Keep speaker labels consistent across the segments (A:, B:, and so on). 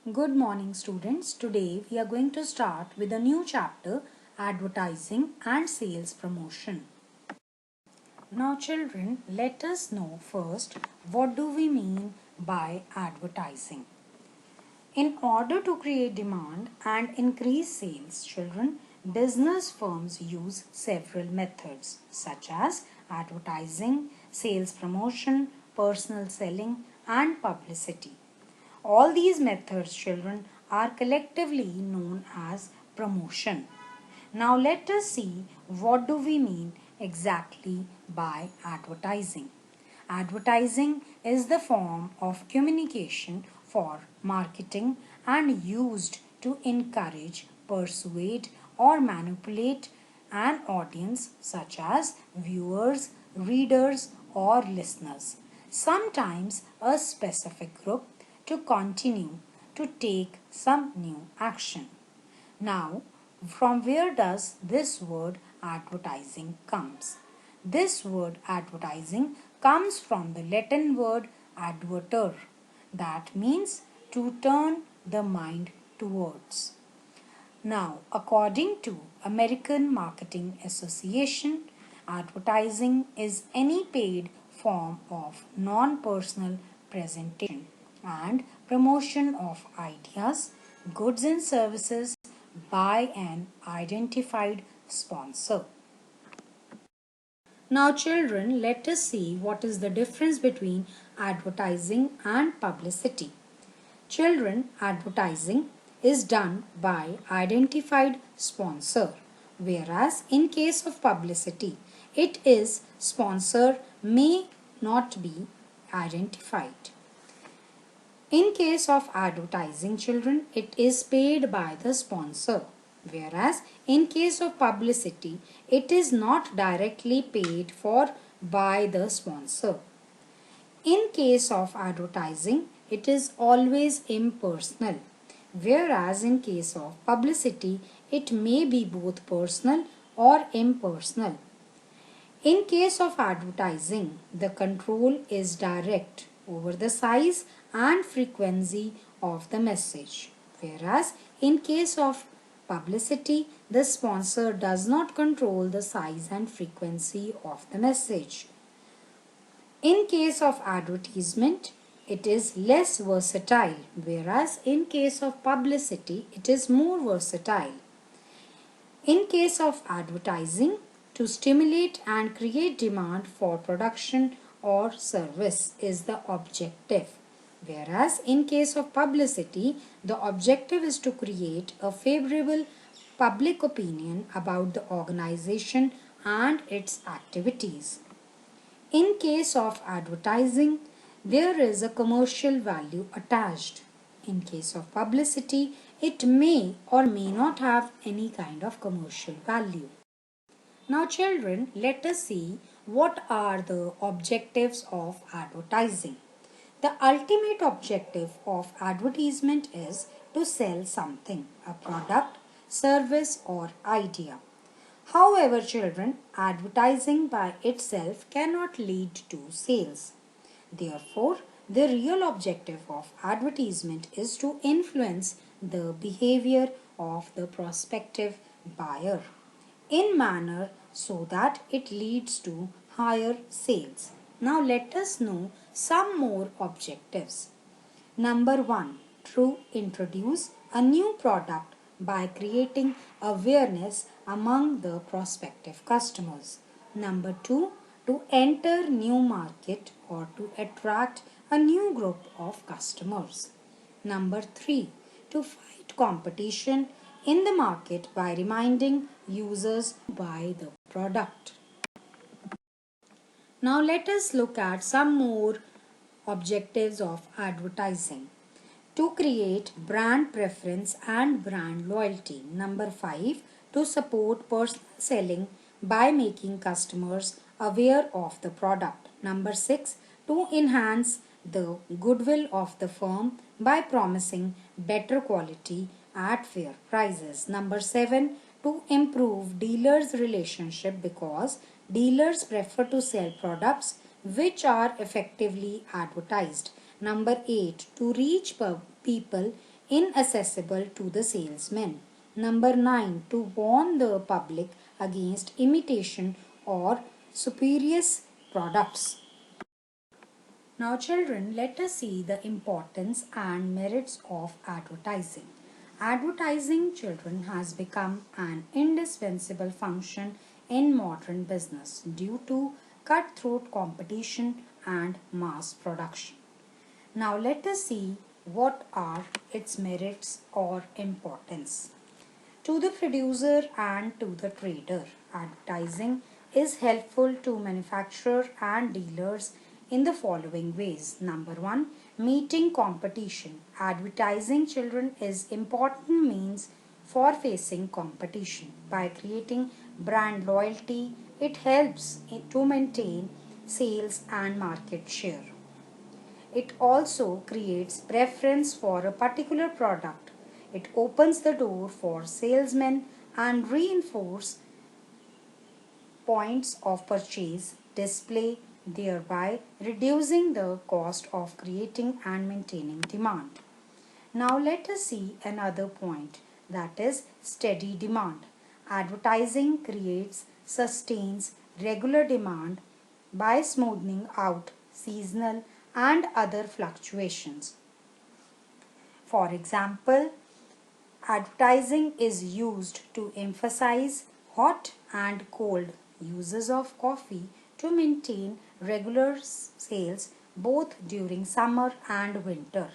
A: Good morning, students. Today we are going to start with a new chapter, advertising and sales promotion. Now children, let us know first what do we mean by advertising. In order to create demand and increase sales, children, business firms use several methods such as advertising, sales promotion, personal selling and publicity. All these methods, children, are collectively known as promotion. Now let us see what do we mean exactly by advertising. Advertising is the form of communication for marketing and used to encourage, persuade or manipulate an audience such as viewers, readers or listeners. Sometimes a specific group to continue to take some new action. Now, from where does this word advertising comes? This word advertising comes from the Latin word adverter, that means to turn the mind towards. Now, according to American Marketing Association, advertising is any paid form of non-personal presentation and promotion of ideas, goods and services by an identified sponsor. Now children, let us see what is the difference between advertising and publicity. Children, advertising is done by identified sponsor, whereas in case of publicity, it is sponsor may not be identified. In case of advertising, children, it is paid by the sponsor, whereas in case of publicity, it is not directly paid for by the sponsor. In case of advertising, it is always impersonal, whereas in case of publicity, it may be both personal or impersonal. In case of advertising, the control is direct over the size and frequency of the message, whereas in case of publicity, the sponsor does not control the size and frequency of the message. In case of advertisement, it is less versatile, whereas in case of publicity, it is more versatile. In case of advertising, to stimulate and create demand for production or service is the objective, whereas in case of publicity, the objective is to create a favorable public opinion about the organization and its activities. In case of advertising, there is a commercial value attached. In case of publicity, it may or may not have any kind of commercial value. Now children, let us see what are the objectives of advertising. The ultimate objective of advertisement is to sell something, a product, service or idea. However, children, advertising by itself cannot lead to sales. Therefore, the real objective of advertisement is to influence the behavior of the prospective buyer in manner so that it leads to higher sales. Now let us know some more objectives. Number 1. To introduce a new product by creating awareness among the prospective customers. Number 2. To enter new market or to attract a new group of customers. Number 3. To fight competition in the market by reminding users to buy the product. Now let us look at some more objectives of advertising. To create brand preference and brand loyalty. Number 5. To support personal selling by making customers aware of the product. Number 6. To enhance the goodwill of the firm by promising better quality at fair prices. Number 7. To improve dealers' relationship because dealers prefer to sell products which are effectively advertised. Number 8. To reach people inaccessible to the salesman. Number 9. To warn the public against imitation or spurious products. Now, children, let us see the importance and merits of advertising. Advertising, children, has become an indispensable function in modern business due to cutthroat competition and mass production. Now, let us see what are its merits or importance. To the producer and to the trader, advertising is helpful to manufacturer and dealers in the following ways. Number 1, meeting competition. Advertising, children, is important means for facing competition. By creating brand loyalty, it helps to maintain sales and market share. It also creates preference for a particular product. It opens the door for salesmen and reinforce points of purchase display, thereby reducing the cost of creating and maintaining demand. Now let us see another point, that is steady demand. Advertising creates, sustains regular demand by smoothing out seasonal and other fluctuations. For example, advertising is used to emphasize hot and cold uses of coffee to maintain regular sales both during summer and winter.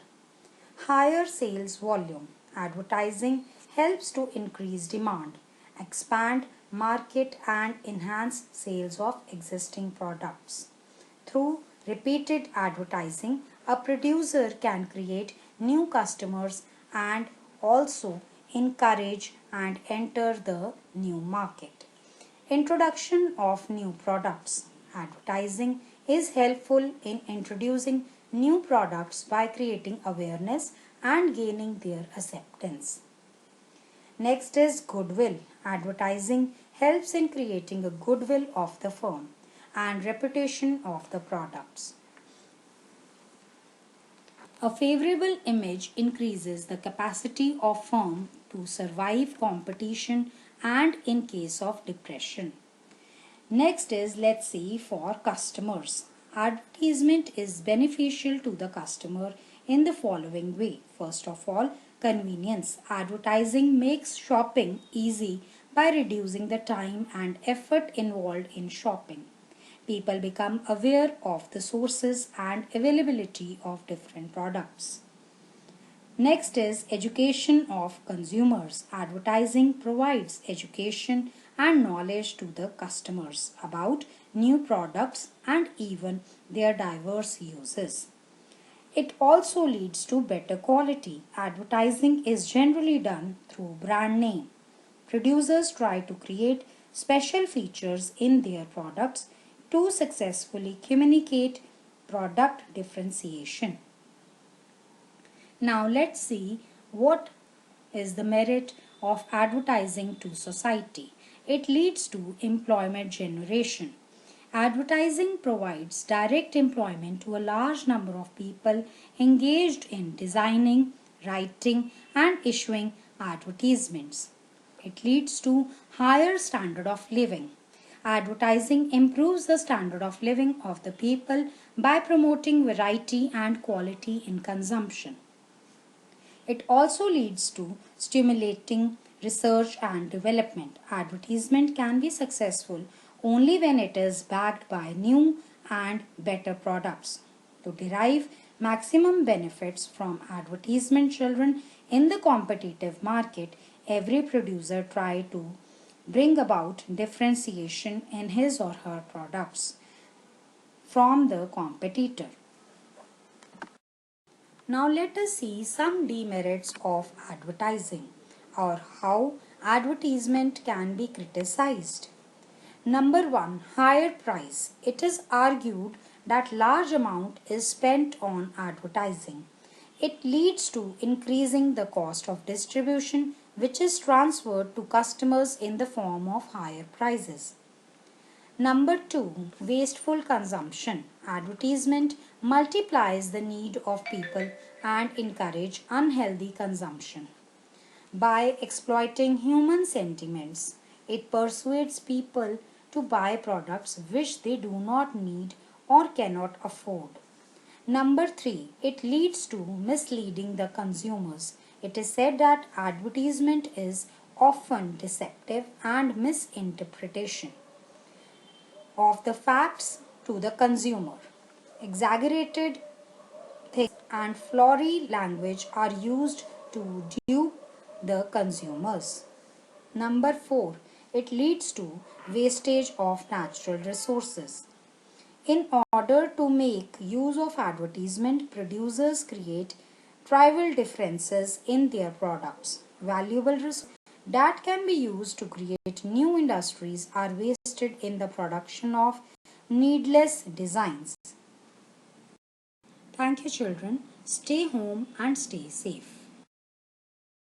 A: Higher sales volume. Advertising helps to increase demand, expand market and enhance sales of existing products. Through repeated advertising, a producer can create new customers and also encourage and enter the new market. Introduction of new products. Advertising is helpful in introducing new products by creating awareness and gaining their acceptance. Next is goodwill. Advertising helps in creating a goodwill of the firm and reputation of the products. A favorable image increases the capacity of firm to survive competition and in case of depression. Next is, let's see, for customers. Advertisement is beneficial to the customer in the following way. First of all, convenience. Advertising makes shopping easy by reducing the time and effort involved in shopping. People become aware of the sources and availability of different products. Next is education of consumers. Advertising provides education and knowledge to the customers about new products and even their diverse uses. It also leads to better quality. Advertising is generally done through brand name. Producers try to create special features in their products to successfully communicate product differentiation. Now let's see what is the merit of advertising to society. It leads to employment generation. Advertising provides direct employment to a large number of people engaged in designing, writing, and issuing advertisements. It leads to higher standard of living. Advertising improves the standard of living of the people by promoting variety and quality in consumption. It also leads to stimulating research and development. Advertisement can be successful only when it is backed by new and better products. To derive maximum benefits from advertisement, children, in the competitive market, every producer tries to bring about differentiation in his or her products from the competitor. Now let us see some demerits of advertising or how advertisement can be criticized. Number 1, higher price. It is argued that large amount is spent on advertising. It leads to increasing the cost of distribution, which is transferred to customers in the form of higher prices. Number 2, wasteful consumption. Advertisement multiplies the need of people and encourage unhealthy consumption. By exploiting human sentiments, it persuades people to buy products which they do not need or cannot afford. Number 3, it leads to misleading the consumers. It is said that advertisement is often deceptive and misinterpretation of the facts to the consumer. Exaggerated things and flowery language are used to dupe the consumers. Number 4, it leads to wastage of natural resources. In order to make use of advertisement, producers create trivial differences in their products. Valuable resources that can be used to create new industries are wasted in the production of needless designs. Thank you, children. Stay home and stay safe.